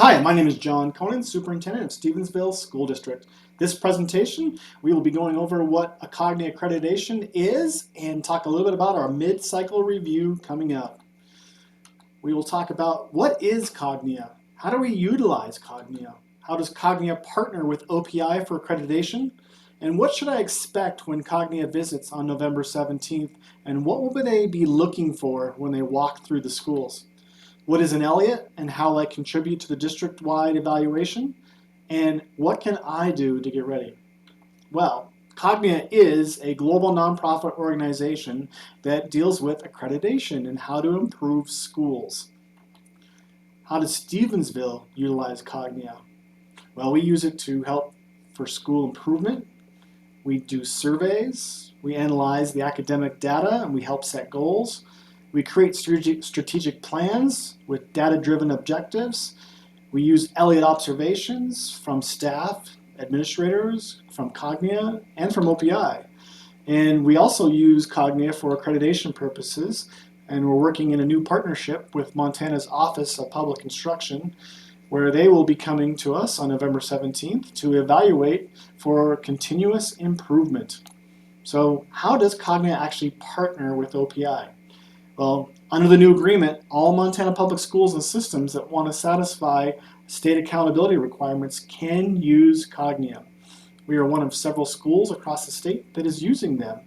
Hi, my name is John Conan, Superintendent of Stevensville School District. This presentation, we will be going over what a Cognia Accreditation is and talk a little bit about our mid-cycle review coming up. We will talk about what is Cognia, how do we utilize Cognia, how does Cognia partner with OPI for accreditation, and what should I expect when Cognia visits on November 17th, and what will they be looking for when they walk through the schools. What is an Elliott and how will I contribute to the district-wide evaluation? And what can I do to get ready? Well, Cognia is a global nonprofit organization that deals with accreditation and how to improve schools. How does Stevensville utilize Cognia? Well, we use it to help for school improvement. We do surveys, we analyze the academic data, and we help set goals. We create strategic plans with data-driven objectives. We use Elliott observations from staff, administrators, from Cognia, and from OPI. And we also use Cognia for accreditation purposes, and we're working in a new partnership with Montana's Office of Public Instruction, where they will be coming to us on November 17th to evaluate for continuous improvement. So how does Cognia actually partner with OPI? Well, under the new agreement, all Montana public schools and systems that want to satisfy state accountability requirements can use Cognia. We are one of several schools across the state that is using them.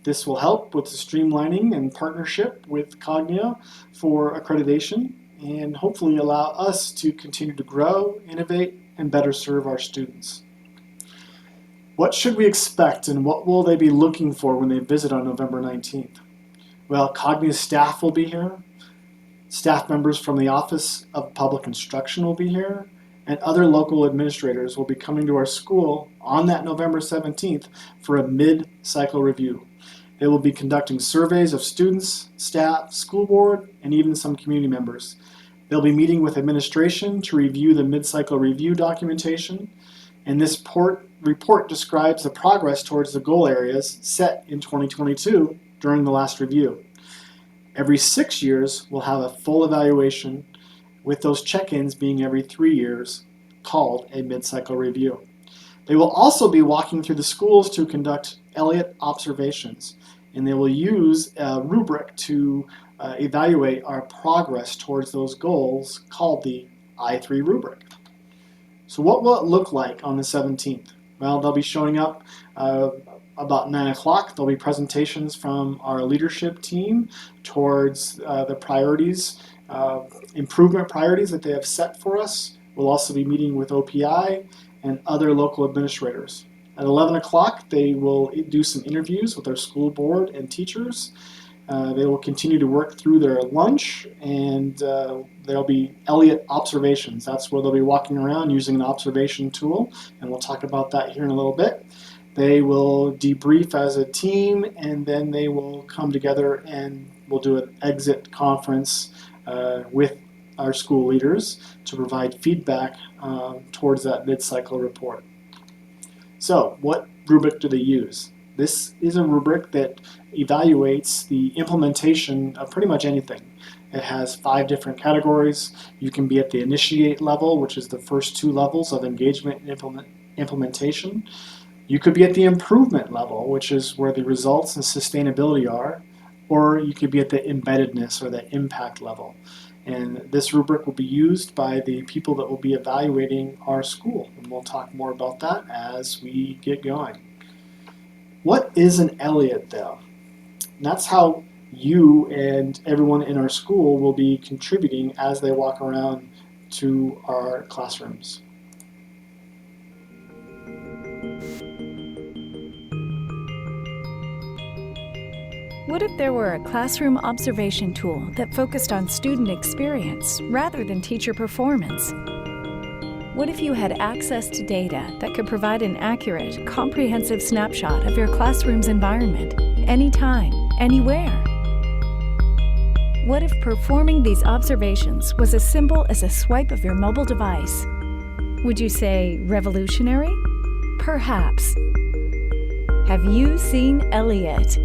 This will help with the streamlining and partnership with Cognia for accreditation and hopefully allow us to continue to grow, innovate, and better serve our students. What should we expect and what will they be looking for when they visit on November 19th? Well, Cognia staff will be here, staff members from the Office of Public Instruction will be here, and other local administrators will be coming to our school on that November 17th for a mid-cycle review. They will be conducting surveys of students, staff, school board, and even some community members. They'll be meeting with administration to review the mid-cycle review documentation, and this report describes the progress towards the goal areas set in 2022 during the last review. Every 6 years, we'll have a full evaluation with those check-ins being every 3 years, called a mid-cycle review. They will also be walking through the schools to conduct Elliott observations, and they will use a rubric to evaluate our progress towards those goals called the I3 rubric. So what will it look like on the 17th? Well, they'll be showing up about 9 o'clock. There'll be presentations from our leadership team towards the priorities, improvement priorities that they have set for us. We'll also be meeting with OPI and other local administrators. At 11 o'clock, they will do some interviews with our school board and teachers. They will continue to work through their lunch, and there'll be Elliott observations. That's where they'll be walking around using an observation tool, and we'll talk about that here in a little bit. They will debrief as a team, and then they will come together and we'll do an exit conference with our school leaders to provide feedback towards that mid-cycle report. So, what rubric do they use? This is a rubric that evaluates the implementation of pretty much anything. It has 5 different categories. You can be at the initiate level, which is the first 2 levels of engagement and implementation. You could be at the improvement level, which is where the results and sustainability are, or you could be at the embeddedness or the impact level. And this rubric will be used by the people that will be evaluating our school. And we'll talk more about that as we get going. What is an Elliott, though? And that's how you and everyone in our school will be contributing as they walk around to our classrooms. What if there were a classroom observation tool that focused on student experience rather than teacher performance? What if you had access to data that could provide an accurate, comprehensive snapshot of your classroom's environment, anytime, anywhere? What if performing these observations was as simple as a swipe of your mobile device? Would you say revolutionary? Perhaps. Have you seen Elliott?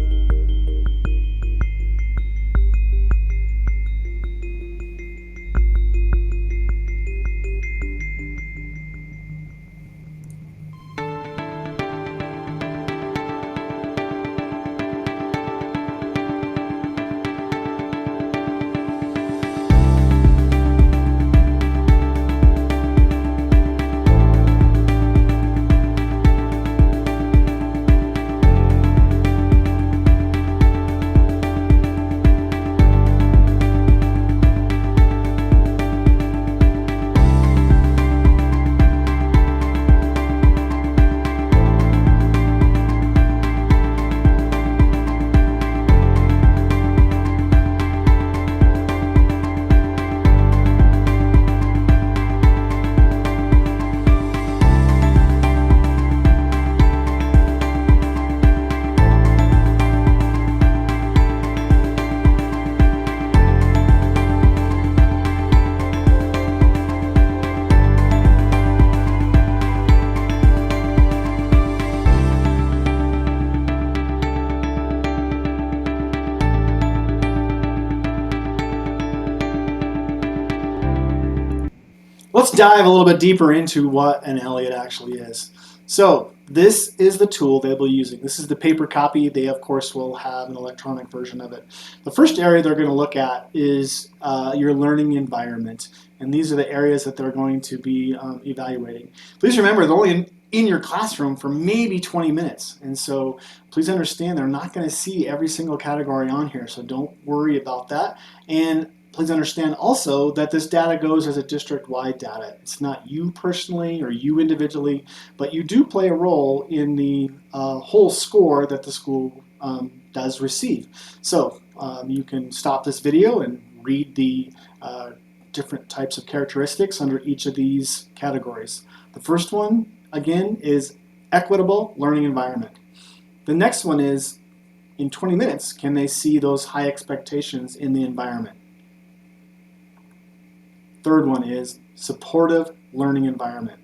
Let's dive a little bit deeper into what an Elliott actually is. So this is the tool they'll be using. This is the paper copy. They, of course, will have an electronic version of it. The first area they're going to look at is your learning environment. And these are the areas that they're going to be evaluating. Please remember, they're only in your classroom for maybe 20 minutes. And so please understand they're not going to see every single category on here. So don't worry about that. And please understand also that this data goes as a district-wide data. It's not you personally or you individually, but you do play a role in the whole score that the school does receive. So you can stop this video and read the different types of characteristics under each of these categories. The first one, again, is equitable learning environment. The next one is, in 20 minutes, can they see those high expectations in the environment? Third one is supportive learning environment.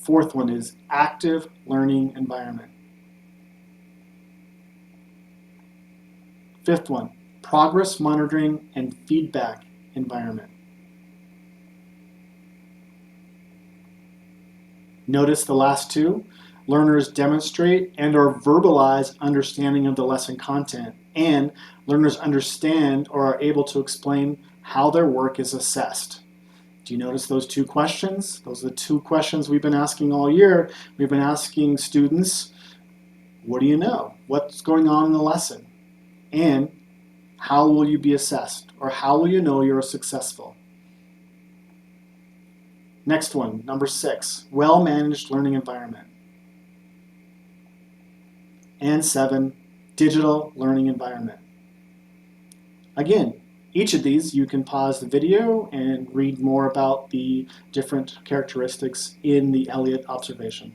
Fourth one is active learning environment. Fifth one, progress monitoring and feedback environment. Notice the last two. Learners demonstrate and or verbalize understanding of the lesson content, and learners understand or are able to explain how their work is assessed. Do you notice those two questions? Those are the two questions we've been asking all year. We've been asking students, what do you know? What's going on in the lesson? And how will you be assessed? Or how will you know you're successful? Next one, number 6, well-managed learning environment. And 7, digital learning environment. Again, each of these you can pause the video and read more about the different characteristics in the Elliott observation.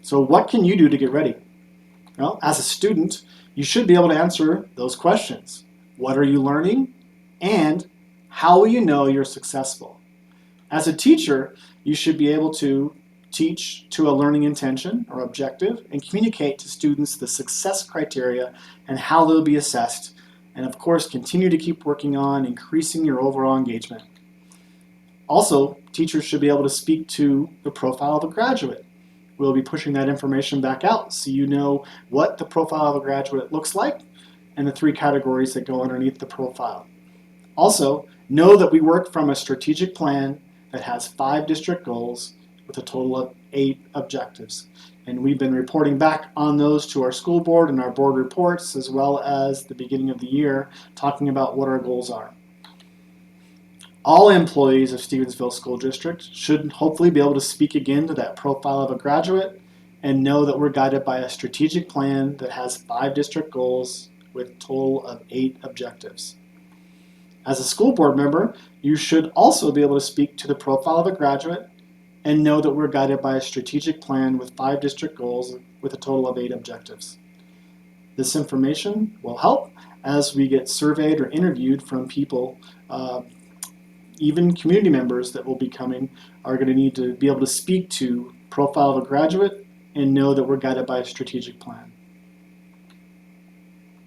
So what can you do to get ready? Well, as a student, you should be able to answer those questions. What are you learning? And how will you know you're successful? As a teacher, you should be able to teach to a learning intention or objective and communicate to students the success criteria and how they'll be assessed. And of course, continue to keep working on increasing your overall engagement. Also, teachers should be able to speak to the profile of a graduate. We'll be pushing that information back out so you know what the profile of a graduate looks like and the 3 categories that go underneath the profile. Also, know that we work from a strategic plan that has 5 district goals with a total of 8 objectives. And we've been reporting back on those to our school board and our board reports, as well as the beginning of the year, talking about what our goals are. All employees of Stevensville School District should hopefully be able to speak again to that profile of a graduate and know that we're guided by a strategic plan that has 5 district goals with a total of 8 objectives. As a school board member, you should also be able to speak to the profile of a graduate and know that we're guided by a strategic plan with 5 district goals with a total of 8 objectives. This information will help as we get surveyed or interviewed from people, even community members that will be coming are going to need to be able to speak to profile of a graduate and know that we're guided by a strategic plan.